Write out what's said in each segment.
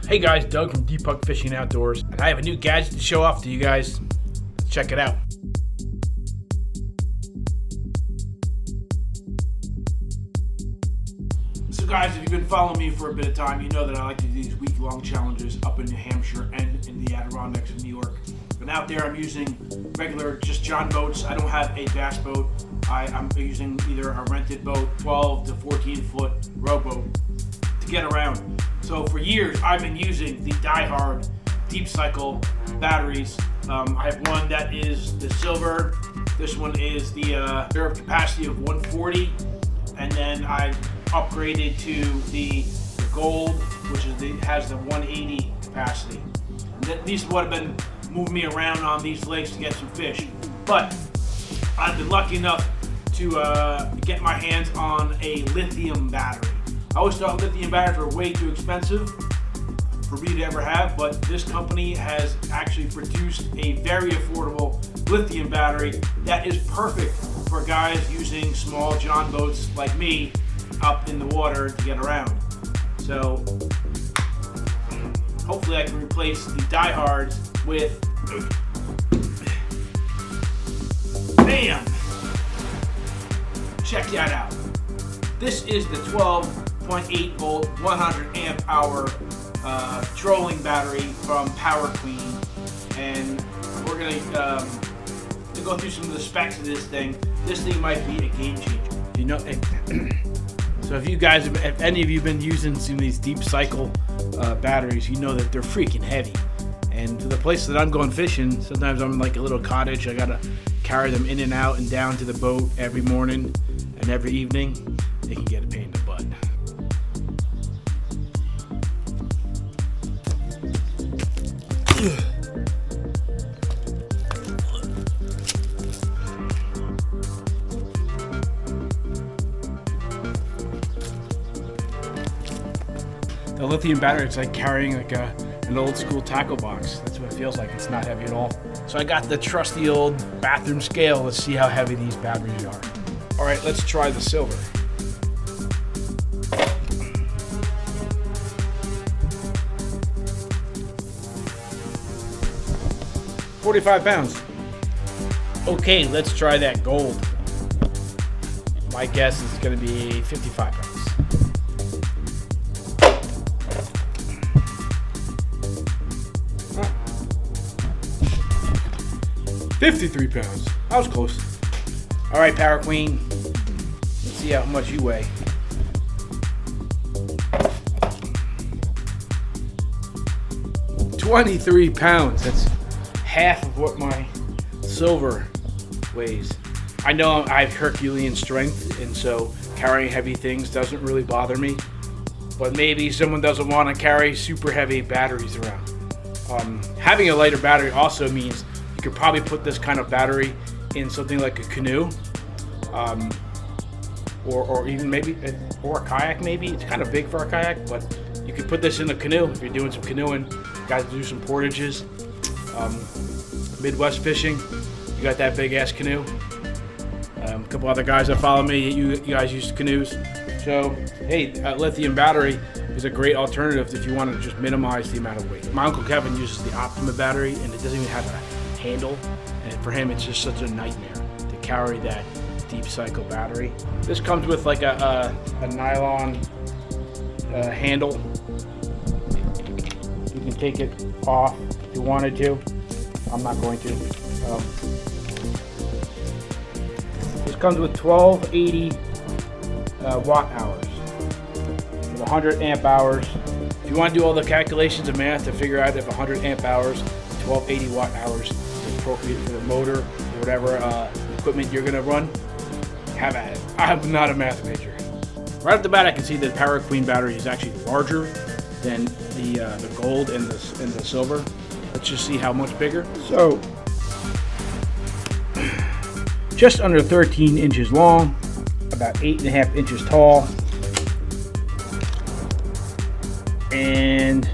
Hey guys, Doug from Deep Puck Fishing Outdoors, and I have a new gadget to show off to you guys. Let's check it out. So guys, if you've been following me for a bit of time, you know that I like to do these week-long challenges up in New Hampshire and in the Adirondacks of New York. But out there I'm using regular, just John boats. I don't have a bass boat. I'm using either a rented boat, 12 to 14 foot rowboat to get around. So for years I've been using the Die-Hard deep cycle batteries. I have one that is the silver. This one is the reserve capacity of 140, and then I upgraded to the gold, which is has the 180 capacity. And these are what have been moving me around on these lakes to get some fish. But I've been lucky enough to get my hands on a lithium battery. I always thought lithium batteries were way too expensive for me to ever have, but this company has actually produced a very affordable lithium battery that is perfect for guys using small John boats like me up in the water to get around. So hopefully I can replace the Die-Hards with, bam! Check that out. This is the 12.8 volt, 100 amp hour trolling battery from Power Queen, and we're gonna to go through some of the specs of this thing. This thing might be a game changer. You know, so if any of you have been using some of these deep cycle batteries, you know that they're freaking heavy. And to the place that I'm going fishing, sometimes I'm in like a little cottage. I gotta carry them in and out and down to the boat every morning and every evening. It can get a pain in the butt. The lithium battery, it's like carrying like an old school tackle box. That's what it feels like. It's not heavy at all. So I got the trusty old bathroom scale. Let's see how heavy these batteries are. All right, let's try the silver. £45. Okay, let's try that gold. My guess is going to be £55. £53. I was close. All right, Power Queen. Let's see how much you weigh. £23. That's half of what my silver weighs. I know I have Herculean strength, and so carrying heavy things doesn't really bother me. But maybe someone doesn't want to carry super heavy batteries around. Having a lighter battery also means you could probably put this kind of battery in something like a canoe, or even maybe a kayak. Maybe it's kind of big for a kayak, but you could put this in a canoe if you're doing some canoeing. You guys do some portages, Midwest fishing. You got that big ass canoe. A couple other guys that follow me, you guys use canoes. So hey, a lithium battery is a great alternative if you want to just minimize the amount of weight. My Uncle Kevin uses the Optima battery, and it doesn't even have a handle, and for him it's just such a nightmare to carry that deep cycle battery. This comes with like a nylon handle. You can take it off if you wanted to. I'm not going to. This comes with 1280 watt hours with 100 amp hours. If you want to do all the calculations and math to figure out if 100 amp hours, 1280 watt hours is appropriate for the motor or whatever equipment you're going to run, have at it. I'm not a math major. Right off the bat, I can see that Power Queen battery is actually larger than the gold and the silver. Let's just see how much bigger. So, just under 13 inches long, about 8.5 inches tall, and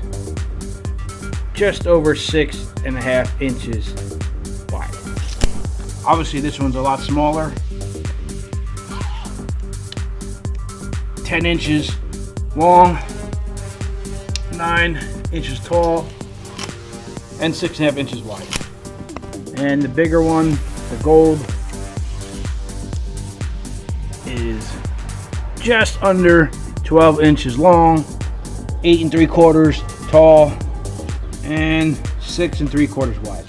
just over 6.5 inches wide. Obviously this one's a lot smaller. 10 inches long, 9 inches tall, and 6.5 inches wide. And the bigger one, the gold, is just under 12 inches long, 8 3/4 tall, and 6 3/4 wide.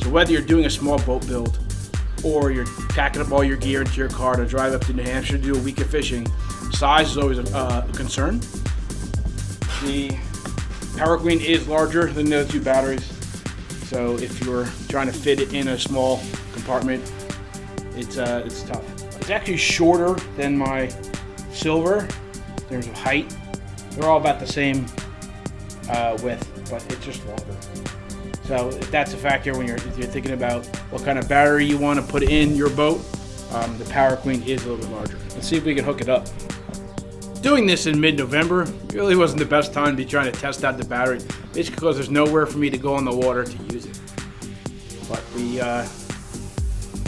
So whether you're doing a small boat build or you're packing up all your gear into your car to drive up to New Hampshire to do a week of fishing, size is always a concern. The Power Queen is larger than the other two batteries, so if you're trying to fit it in a small compartment, it's tough. It's actually shorter than my silver in terms of height. They're all about the same width, but it's just longer. So if that's a factor if you're thinking about what kind of battery you want to put in your boat, the Power Queen is a little bit larger. Let's see if we can hook it up. Doing this in mid-November really wasn't the best time to be trying to test out the battery, basically because there's nowhere for me to go on the water to use it.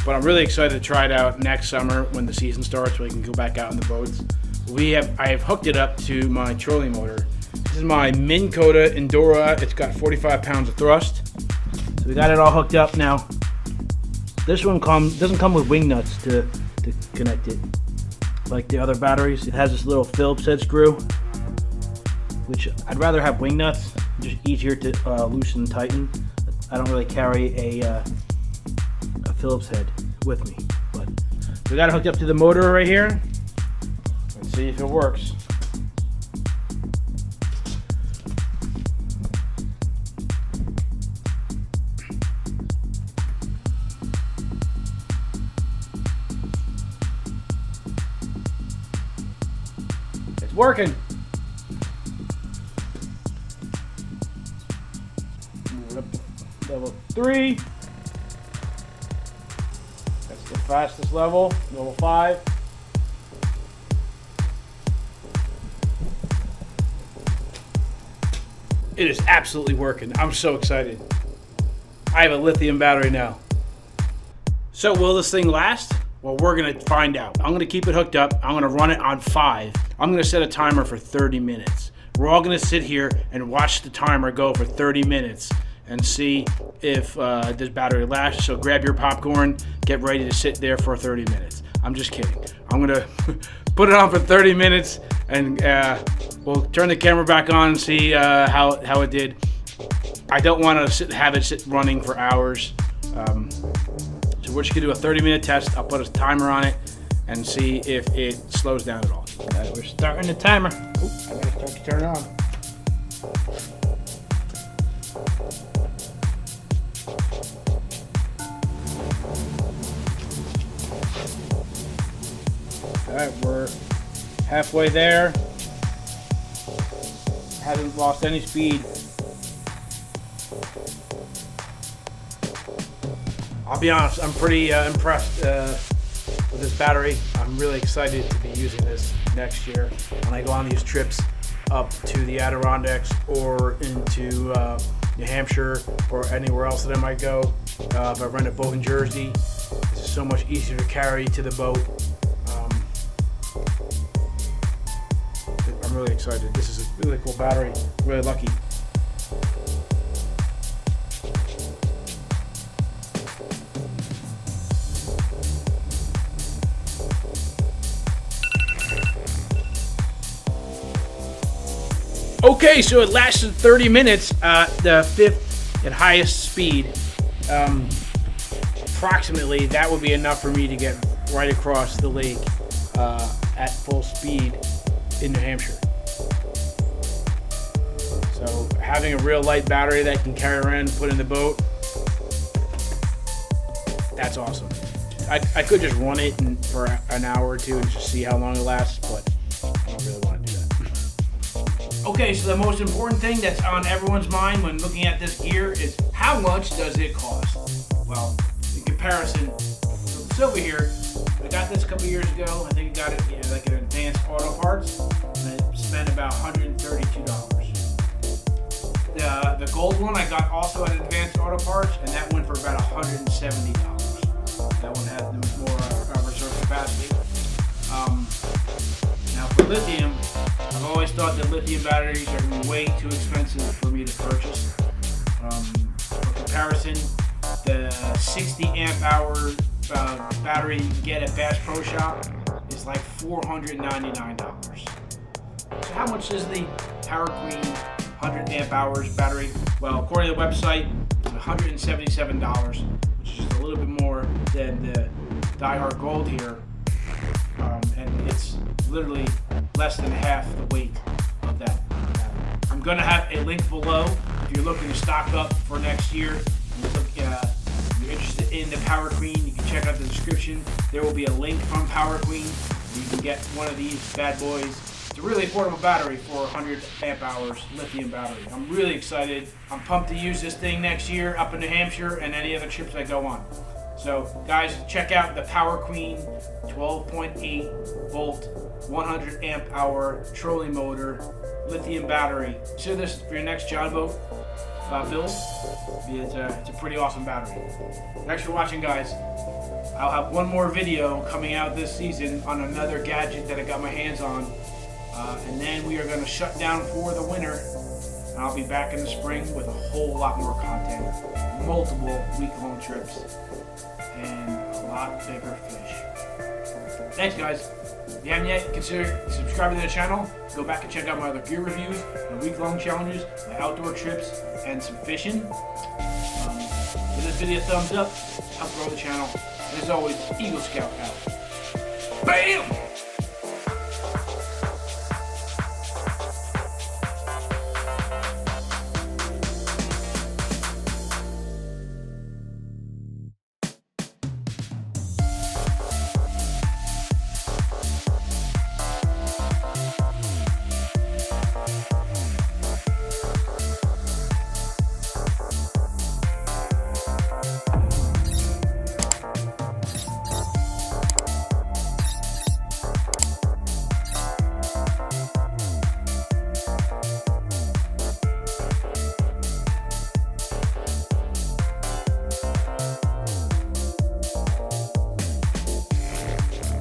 But I'm really excited to try it out next summer when the season starts, when we can go back out in the boats. I have hooked it up to my trolling motor. This is my Minn Kota Endura. It's got 45 pounds of thrust. So we got it all hooked up now. This one doesn't come with wing nuts to connect it like the other batteries. It has this little Phillips head screw, which I'd rather have wing nuts, just easier to loosen and tighten. I don't really carry a Phillips head with me, but we got it hooked up to the motor right here. Let's see if it works. It's working. Move it up to level 3. That's the fastest level. Level 5. It is absolutely working. I'm so excited. I have a lithium battery now. So will this thing last? Well, we're gonna find out. I'm gonna keep it hooked up. I'm gonna run it on 5. I'm gonna set a timer for 30 minutes. We're all gonna sit here and watch the timer go for 30 minutes and see if this battery lasts. So grab your popcorn, get ready to sit there for 30 minutes. I'm just kidding. I'm gonna put it on for 30 minutes and we'll turn the camera back on and see how it did. I don't want to have it sit running for hours. So we're just gonna do a 30-minute test. I'll put a timer on it and see if it slows down at all. We're starting the timer. Oop, I gotta start to turn it on. Alright, we're halfway there. Haven't lost any speed. I'll be honest, I'm pretty impressed with this battery. I'm really excited to be using this next year when I go on these trips up to the Adirondacks or into New Hampshire or anywhere else that I might go. If I rent a boat in Jersey, it's so much easier to carry to the boat. I'm really excited. This is a really cool battery. I'm really lucky. Okay, so it lasted 30 minutes at the 5th and highest speed. Approximately, that would be enough for me to get right across the lake at full speed in New Hampshire. So having a real light battery that I can carry around and put in the boat, that's awesome. I could just run it for an hour or two and just see how long it lasts, but I don't really want to do that. Okay, so the most important thing that's on everyone's mind when looking at this gear is how much does it cost? Well, in comparison, so the silver here, I got this a couple years ago. I think I got it like an Advanced Auto Parts, and I spent about $132. The gold one I got also at Advanced Auto Parts, and that went for about $170. That one has more reserve capacity. Now for lithium, I've always thought that lithium batteries are going to be way too expensive for me to purchase. For comparison, the 60 amp hour battery you can get at Bass Pro Shop is like $499. So how much is the Power Queen 100 amp hours battery? Well, according to the website, it's $177, which is a little bit more than the Die-Hard Gold here. And it's literally less than half the weight of that. I'm going to have a link below if you're looking to stock up for next year. If you're interested in the Power Queen, you can check out the description. There will be a link from Power Queen where you can get one of these bad boys. It's a really affordable battery for 100 amp hours lithium battery. I'm really excited. I'm pumped to use this thing next year up in New Hampshire and any other trips I go on. So guys, check out the Power Queen 12.8 volt 100 amp hour trolling motor lithium battery. Consider this for your next John boat build. It's a pretty awesome battery. Thanks for watching, guys. I'll have one more video coming out this season on another gadget that I got my hands on, and then we are going to shut down for the winter, and I'll be back in the spring with a whole lot more content, multiple week-long trips, and a lot bigger fish. Thanks, guys. If you haven't yet, consider subscribing to the channel. Go back and check out my other gear reviews, my week-long challenges, my outdoor trips, and some fishing. Give this video a thumbs up, help grow the channel. And as always, Eagle Scout out. BAM!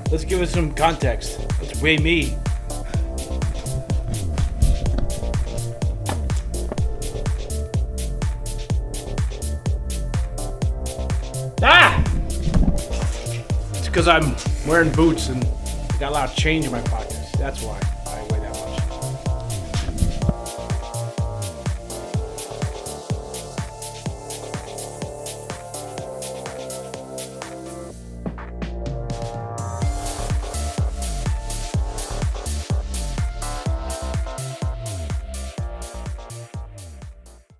Let's give it some context. Let's weigh me. It's because I'm wearing boots and I got a lot of change in my pockets. That's why.